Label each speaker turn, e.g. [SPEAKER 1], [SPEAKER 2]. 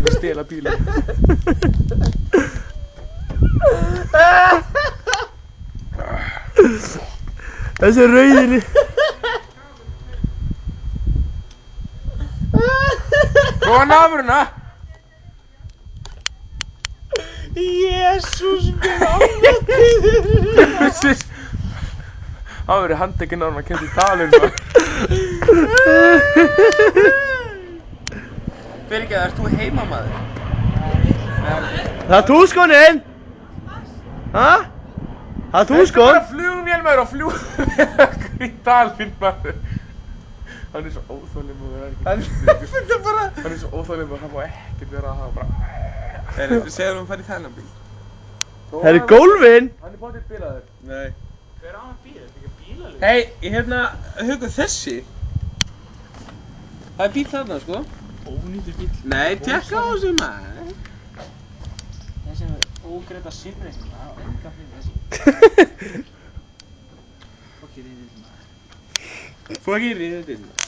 [SPEAKER 1] að stela bílum.
[SPEAKER 2] Þessi rauðinni.
[SPEAKER 1] Góða náfurna!
[SPEAKER 2] Jésús minn almáttugur.
[SPEAKER 1] Það verið handtekinn á hann að kemta í dalinn maður. Fyrirgeðu, ert þú heimamaður?
[SPEAKER 2] Það er túskonin. Ha? Það er túskon.
[SPEAKER 1] Það er bara flugvél maður og flugvél í dalinn maður. Hann er svo óþolinmóður. Hann er svo óþolinmóður, hann má ekkert vera að hafa bara. Segðu hann farið í þennan bíl.
[SPEAKER 2] Það er gólfin.
[SPEAKER 1] Hann er bótið bílaður.
[SPEAKER 3] Nei.
[SPEAKER 4] Hver á hann bíl? Þetta er ekki bílalíf.
[SPEAKER 3] Hei, Haukur, þessi. Það er bíl þarna, sko.
[SPEAKER 4] Ónýtur bíl.
[SPEAKER 3] Nei, tekka á þessu maður.
[SPEAKER 4] Þessi er ógreita sinnreikning. Það er enga fyrir þessi. Fokk ég reyðið maður.
[SPEAKER 3] Fokk ég reyðið maður.